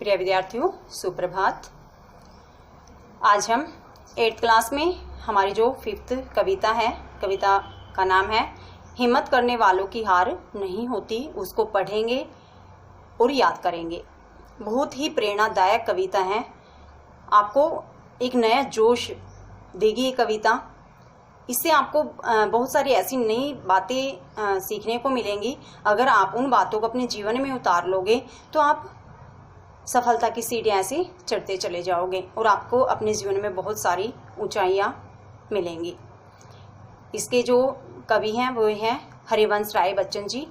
प्रिय विद्यार्थियों, सुप्रभात। आज हम 8th क्लास में हमारी जो 5th कविता है, कविता का नाम है हिम्मत करने वालों की हार नहीं होती, उसको पढ़ेंगे और याद करेंगे। बहुत ही प्रेरणादायक कविता है, आपको एक नया जोश देगी ये कविता। इससे आपको बहुत सारी ऐसी नई बातें सीखने को मिलेंगी। अगर आप उन बातों को अपने जीवन में उतार लोगे तो आप सफलता की सीढ़ियाँ ऐसे चढ़ते चले जाओगे और आपको अपने जीवन में बहुत सारी ऊंचाइयाँ मिलेंगी। इसके जो कवि हैं वो हैं हरिवंश राय बच्चन जी।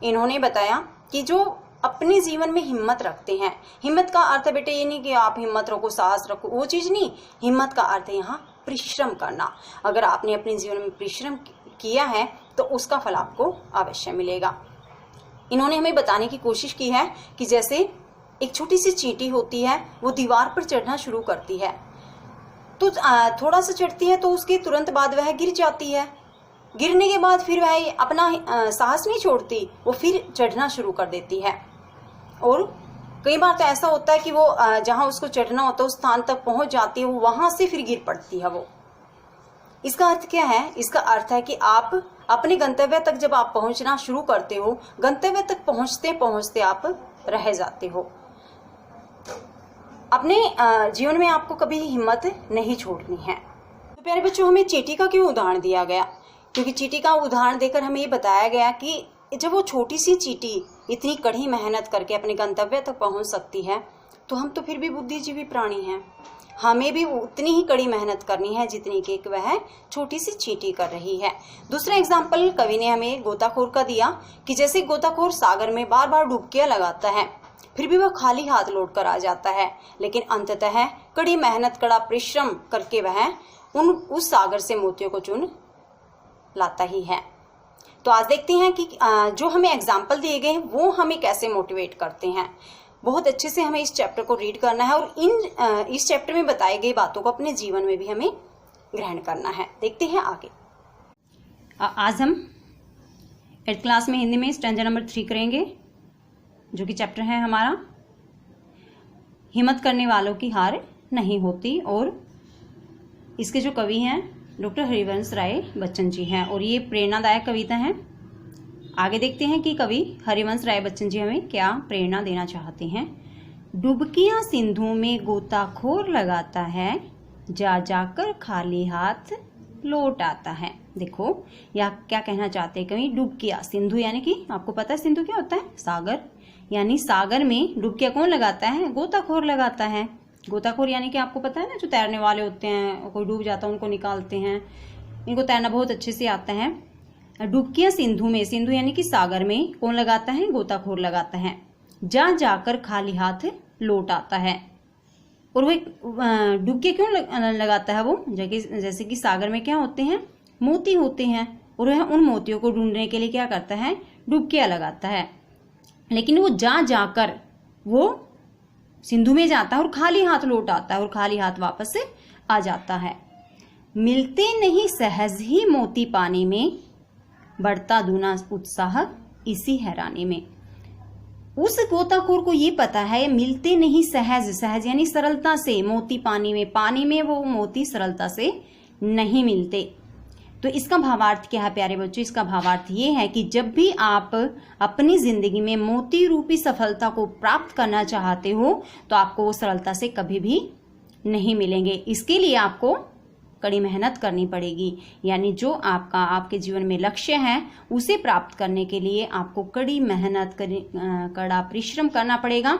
इन्होंने बताया कि जो अपने जीवन में हिम्मत रखते हैं, हिम्मत का अर्थ बेटे ये नहीं कि आप हिम्मत रखो, साहस रखो, वो चीज़ नहीं। हिम्मत का अर्थ है यहाँ परिश्रम करना। अगर आपने अपने जीवन में परिश्रम किया है तो उसका फल आपको अवश्य मिलेगा। इन्होंने हमें बताने की कोशिश की है कि जैसे एक छोटी सी चींटी होती है, वो दीवार पर चढ़ना शुरू करती है तो थोड़ा सा चढ़ती है तो उसके तुरंत बाद वह गिर जाती है। गिरने के बाद फिर वह अपना साहस नहीं छोड़ती, वो फिर चढ़ना शुरू कर देती है। और कई बार तो ऐसा होता है कि वो जहाँ उसको चढ़ना होता है उस स्थान तक पहुंच जाती है, वो वहां से फिर गिर पड़ती है वो। इसका अर्थ क्या है? इसका अर्थ है कि आप अपने गंतव्य तक जब आप पहुंचना शुरू करते हो, गंतव्य तक पहुंचते पहुंचते आप रह जाते हो। अपने जीवन में आपको कभी हिम्मत नहीं छोड़नी है। तो प्यारे बच्चों, हमें चींटी का क्यों उदाहरण दिया गया? क्योंकि चींटी का उदाहरण देकर हमें ये बताया गया कि जब वो छोटी सी चींटी इतनी कड़ी मेहनत करके अपने गंतव्य तक पहुंच सकती है, तो हम तो फिर भी बुद्धिजीवी प्राणी हैं। हमें भी उतनी ही कड़ी मेहनत करनी है जितनी कि वह छोटी सी चींटी कर रही है। दूसरा एग्जाम्पल कवि ने हमें गोताखोर का दिया कि जैसे गोताखोर सागर में बार बार डुबकियां लगाता है, फिर भी वह खाली हाथ लौट कर आ जाता है, लेकिन अंततः कड़ी मेहनत, कड़ा परिश्रम करके वह उस सागर से मोतियों को चुन लाता ही है। तो आज देखते हैं कि जो हमें एग्जाम्पल दिए गए वो हमें कैसे मोटिवेट करते हैं। बहुत अच्छे से हमें इस चैप्टर को रीड करना है और इस चैप्टर में बताई गई बातों को अपने जीवन में भी हमें ग्रहण करना है। देखते हैं आगे। आज हम 8th क्लास में हिंदी में स्टैंजा नंबर 3 करेंगे, जो कि चैप्टर है हमारा हिम्मत करने वालों की हार नहीं होती। और इसके जो कवि हैं डॉक्टर हरिवंश राय बच्चन जी हैं और ये प्रेरणादायक कविता है। आगे देखते हैं कि कवि हरिवंश राय बच्चन जी हमें क्या प्रेरणा देना चाहते हैं। डुबकियां सिंधु में गोताखोर लगाता है, जा जाकर खाली हाथ लौट आता है। देखो या क्या कहना चाहते हैं कवि? डुबकियां सिंधु यानी कि आपको पता है सिंधु क्या होता है? सागर। यानी सागर में डुबकियां कौन लगाता है? गोताखोर लगाता है। गोताखोर यानी कि आपको पता है ना, जो तैरने वाले होते हैं, कोई डूब जाता है उनको निकालते हैं। इनको तैरना बहुत अच्छे से आता है। डुबकियां सिंधु में, सिंधु यानी कि सागर में कौन लगाता है? गोताखोर लगाता है। जा जाकर खाली हाथ लौट आता है। और वो डुबकियां क्यों लगाता है? वो जैसे कि सागर में क्या होते हैं? मोती होते हैं, और वह उन मोतियों को ढूंढने के लिए क्या करता है? डुबकियां लगाता है। लेकिन वो जा जाकर वो सिंधु में जाता है और खाली हाथ लौट आता है और खाली हाथ वापस से आ जाता है। मिलते नहीं सहज ही मोती पानी में, बढ़ता दूना उत्साह इसी हैरानी में। उस गोताखोर को ये पता है मिलते नहीं सहज, सहज यानी सरलता से मोती पानी में वो मोती सरलता से नहीं मिलते। तो इसका भावार्थ क्या है प्यारे बच्चों? इसका भावार्थ ये है कि जब भी आप अपनी जिंदगी में मोती रूपी सफलता को प्राप्त करना चाहते हो तो आपको वो सरलता से कभी भी नहीं मिलेंगे। इसके लिए आपको कड़ी मेहनत करनी पड़ेगी। यानी जो आपके जीवन में लक्ष्य है उसे प्राप्त करने के लिए आपको कड़ी मेहनत, कड़ा परिश्रम करना पड़ेगा।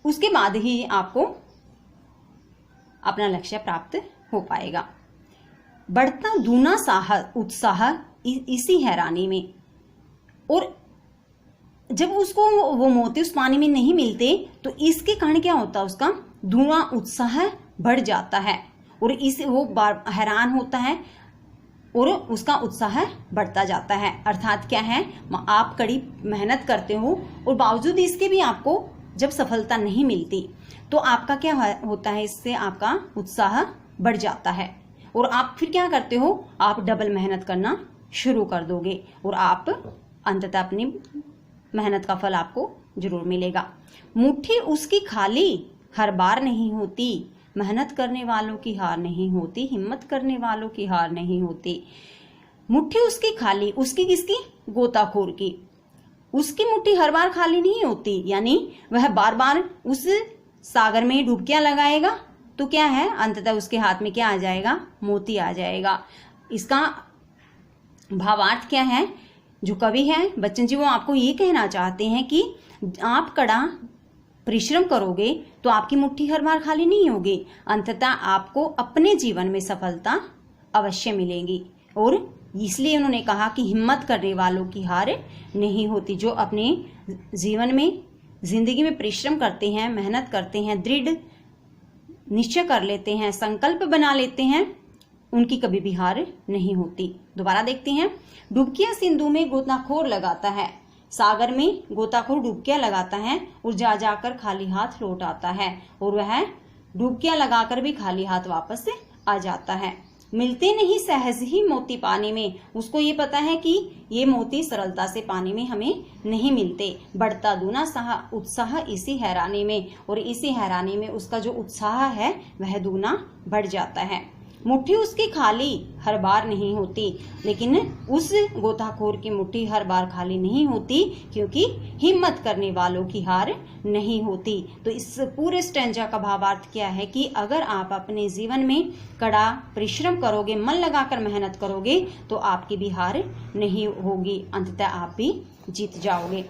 उसके बाद ही आपको अपना लक्ष्य प्राप्त हो पाएगा। बढ़ता दूना उत्साह इसी हैरानी में। और जब उसको वो मोती उस पानी में नहीं मिलते तो इसके कारण क्या होता है? उसका दूना उत्साह बढ़ जाता है और वो हैरान होता है और उसका उत्साह बढ़ता जाता है। अर्थात क्या है? आप कड़ी मेहनत करते हो और बावजूद इसके भी आपको जब सफलता नहीं मिलती तो आपका क्या होता है? इससे आपका उत्साह बढ़ जाता है और आप फिर क्या करते हो? आप डबल मेहनत करना शुरू कर दोगे और आप अंततः अपनी मेहनत का फल आपको जरूर मिलेगा। मुट्ठी उसकी खाली हर बार नहीं होती, मेहनत करने वालों की हार नहीं होती, हिम्मत करने वालों की हार नहीं होती। मुट्ठी उसकी खाली, उसकी किसकी? गोताखोर की। उसकी मुट्ठी हर बार खाली नहीं होती, यानी वह बार बार उस सागर में डुबकियां लगाएगा तो क्या है, अंततः उसके हाथ में क्या आ जाएगा? मोती आ जाएगा। इसका भावार्थ क्या है? जो कवि है बच्चन जी वो आपको ये कहना चाहते हैं कि आप कड़ा परिश्रम करोगे तो आपकी मुट्ठी हर बार खाली नहीं होगी, अंततः आपको अपने जीवन में सफलता अवश्य मिलेगी। और इसलिए उन्होंने कहा कि हिम्मत करने वालों की हार नहीं होती। जो अपने जीवन में, जिंदगी में परिश्रम करते हैं, मेहनत करते हैं, दृढ़ निश्चय कर लेते हैं, संकल्प बना लेते हैं, उनकी कभी भी हार नहीं होती। दोबारा देखते हैं। डुबकियां सिंधु में गोताखोर लगाता है, सागर में गोताखोर डुबकियां लगाता है और जा जाकर खाली हाथ लौट आता है, और वह डुबकियां लगाकर भी खाली हाथ वापस आ जाता है। मिलते नहीं सहज ही मोती पानी में, उसको ये पता है कि ये मोती सरलता से पानी में हमें नहीं मिलते। बढ़ता दूना उत्साह इसी हैरानी में, और इसी हैरानी में उसका जो उत्साह है वह दूना बढ़ जाता है। मुट्ठी उसकी खाली हर बार नहीं होती, लेकिन उस गोताखोर की मुट्ठी हर बार खाली नहीं होती, क्योंकि हिम्मत करने वालों की हार नहीं होती। तो इस पूरे स्टैंजा का भावार्थ क्या है कि अगर आप अपने जीवन में कड़ा परिश्रम करोगे, मन लगाकर मेहनत करोगे तो आपकी भी हार नहीं होगी, अंततः आप भी जीत जाओगे।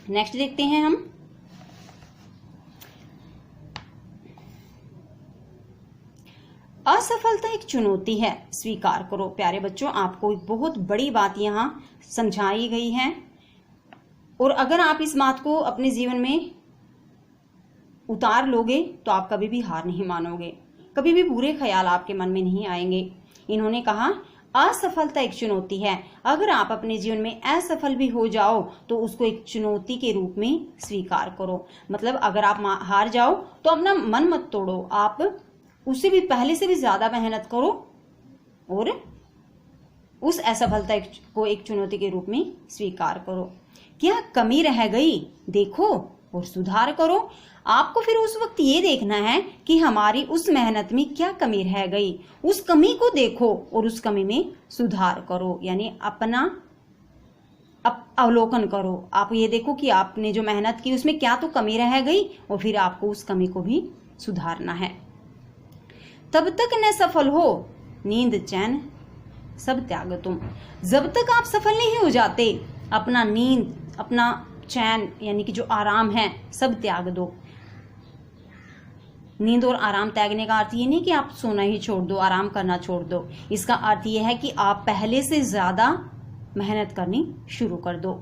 नेक्स्ट देखते हैं हम। असफलता एक चुनौती है, स्वीकार करो। प्यारे बच्चों, आपको एक बहुत बड़ी बात यहाँ समझाई गई है, और अगर आप इस बात को अपने जीवन में उतार लोगे तो आप कभी भी हार नहीं मानोगे, कभी भी बुरे ख्याल आपके मन में नहीं आएंगे। इन्होंने कहा असफलता एक चुनौती है, अगर आप अपने जीवन में असफल भी हो जाओ तो उसको एक चुनौती के रूप में स्वीकार करो। मतलब अगर आप हार जाओ तो अपना मन मत तोड़ो, आप उससे भी पहले से भी ज्यादा मेहनत करो और उस असफलता को एक चुनौती के रूप में स्वीकार करो। क्या कमी रह गई देखो और सुधार करो। आपको फिर उस वक्त ये देखना है कि हमारी उस मेहनत में क्या कमी रह गई, उस कमी को देखो और उस कमी में सुधार करो, यानी अपना अवलोकन करो। आप ये देखो कि आपने जो मेहनत की उसमें क्या तो कमी रह गई, और फिर आपको उस कमी को भी सुधारना है। तब तक न सफल हो नींद चैन सब त्याग तुम। जब तक आप सफल नहीं हो जाते, अपना नींद, अपना चैन यानी कि जो आराम है सब त्याग दो। नींद और आराम त्यागने का अर्थ ये नहीं कि आप सोना ही छोड़ दो, आराम करना छोड़ दो। इसका अर्थ यह है कि आप पहले से ज्यादा मेहनत करनी शुरू कर दो।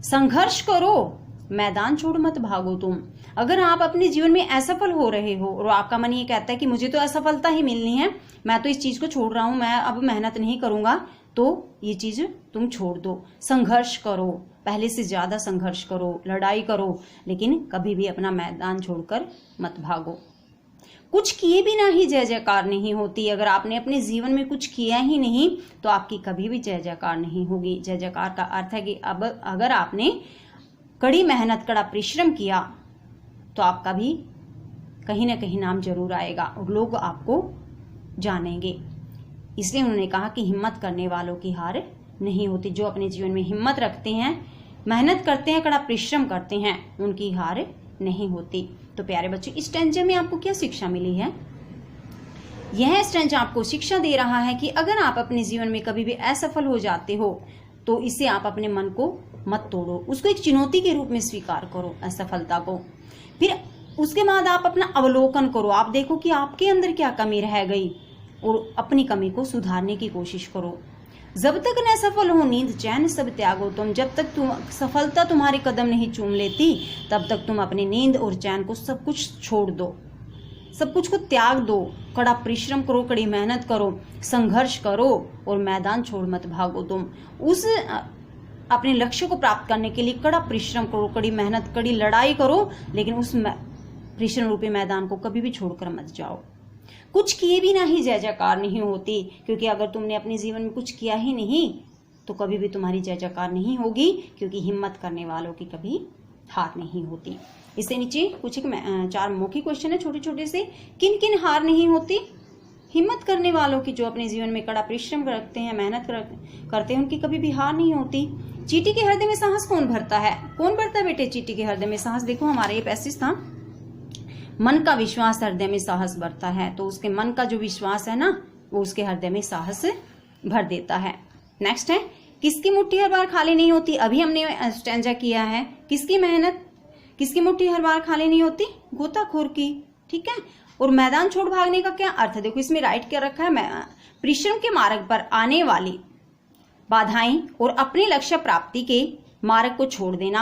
संघर्ष करो, मैदान छोड़ मत भागो तुम। अगर आप अपने जीवन में असफल हो रहे हो और आपका मन ये कहता है कि मुझे तो असफलता ही मिलनी है, मैं तो इस चीज को छोड़ रहा हूं, मैं अब मेहनत नहीं करूंगा, तो ये चीज तुम छोड़ दो। संघर्ष करो, पहले से ज्यादा संघर्ष करो, लड़ाई करो, लेकिन कभी भी अपना मैदान छोड़कर मत भागो। कुछ किए बिना ही जय जयकार नहीं होती। अगर आपने अपने जीवन में कुछ किया ही नहीं तो आपकी कभी भी जय जयकार नहीं होगी। जय जयकार का अर्थ है कि अब अगर आपने कड़ी मेहनत, कड़ा परिश्रम किया तो आपका भी कहीं ना कहीं नाम जरूर आएगा और लोग आपको जानेंगे। इसलिए उन्होंने कहा कि हिम्मत करने वालों की हार नहीं होती। जो अपने जीवन में हिम्मत रखते हैं, मेहनत करते हैं, कड़ा परिश्रम करते हैं, उनकी हार नहीं होती। तो प्यारे बच्चों, इस स्टैंजा में आपको क्या शिक्षा मिली है? यह स्टैंजा आपको शिक्षा दे रहा है कि अगर आप अपने जीवन में कभी भी असफल हो जाते हो तो इससे आप अपने मन को मत तोड़ो, उसको एक चुनौती के रूप में स्वीकार करो असफलता को। फिर उसके बाद आप अपना अवलोकन करो, आप देखो कि आपके अंदर क्या कमी रह गई और अपनी कमी को सुधारने की कोशिश करो। जब तक न सफल हो नींद चैन सब त्यागो तुम। जब तक सफलता तुम्हारे कदम नहीं चूम लेती तब तक तुम अपनी नींद और चैन को सब कुछ छोड़ दो, सब कुछ को त्याग दो। कड़ा परिश्रम करो, कड़ी मेहनत करो, संघर्ष करो और मैदान छोड़ मत भागो तुम। उस अपने लक्ष्य को प्राप्त करने के लिए कड़ा परिश्रम करो, कड़ी मेहनत, कड़ी लड़ाई करो, लेकिन उस परिश्रम रूपी मैदान को कभी भी छोड़कर मत जाओ। कुछ किए बिना ही जय जयकार नहीं होती, क्योंकि अगर तुमने अपने जीवन में कुछ किया ही नहीं तो कभी भी तुम्हारी जय जयकार नहीं होगी, क्योंकि हिम्मत करने वालों की कभी हार नहीं होती। इससे नीचे कुछ एक 4 मौखिक क्वेश्चन है छोटे छोटे से। किन किन हार नहीं होती? हिम्मत करने वालों की, जो अपने जीवन में कड़ा परिश्रम करते हैं, मेहनत करते हैं, उनकी कभी भी हार नहीं होती। चींटी के हृदय में साहस कौन भरता है? कौन भरता है बेटे चींटी के हृदय में साहस? देखो हमारे ये पैसेज था, मन का विश्वास हृदय में साहस भरता है। तो उसके मन का जो विश्वास है ना, वो उसके हृदय में साहस भर देता है। नेक्स्ट है, किसकी मुट्ठी हर बार खाली नहीं होती? अभी हमने स्टैंजा किया है, किसकी मुट्ठी हर बार खाली नहीं होती? गोताखोर की। ठीक है। और मैदान छोड़ भागने का क्या अर्थ है? देखो इसमें राइट क्या रखा है, परिश्रम के मार्ग पर आने वाली बाधाएं और अपने लक्ष्य प्राप्ति के मार्ग को छोड़ देना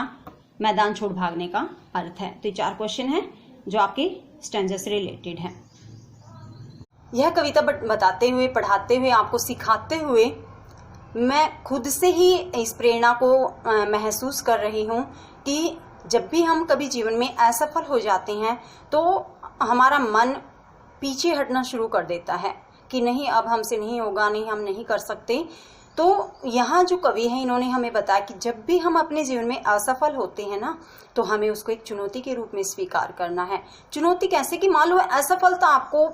मैदान छोड़ भागने का अर्थ है। तो ये 4 क्वेश्चन है जो आपके स्टैंजा से रिलेटेड है। यह कविता बताते हुए, पढ़ाते हुए, आपको सिखाते हुए मैं खुद से ही इस प्रेरणा को महसूस कर रही हूँ कि जब भी हम कभी जीवन में असफल हो जाते हैं तो हमारा मन पीछे हटना शुरू कर देता है कि नहीं, अब हमसे नहीं होगा, नहीं, हम नहीं कर सकते। तो यहाँ जो कवि हैं इन्होंने हमें बताया कि जब भी हम अपने जीवन में असफल होते हैं ना, तो हमें उसको एक चुनौती के रूप में स्वीकार करना है। चुनौती कैसे? कि मान लो असफलता आपको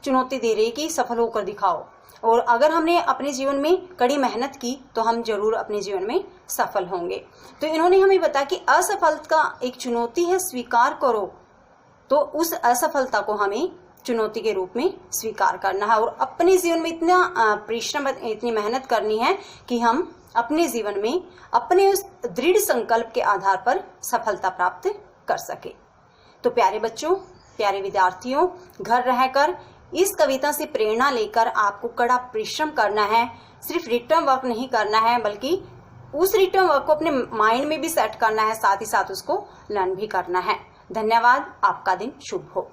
चुनौती दे रही है कि सफल होकर दिखाओ, और अगर हमने अपने जीवन में कड़ी मेहनत की तो हम जरूर अपने जीवन में सफल होंगे। तो इन्होंने हमें बताया कि असफलता एक चुनौती है, स्वीकार करो। तो उस असफलता को हमें चुनौती के रूप में स्वीकार करना है और अपने जीवन में इतना परिश्रम, इतनी मेहनत करनी है कि हम अपने जीवन में अपने उस दृढ़ संकल्प के आधार पर सफलता प्राप्त कर सके। तो प्यारे बच्चों, प्यारे विद्यार्थियों, घर रहकर इस कविता से प्रेरणा लेकर आपको कड़ा परिश्रम करना है। सिर्फ रिटर्न वर्क नहीं करना है, बल्कि उस रिटर्न वर्क को अपने माइंड में भी सेट करना है, साथ ही साथ उसको लर्न भी करना है। धन्यवाद। आपका दिन शुभ हो।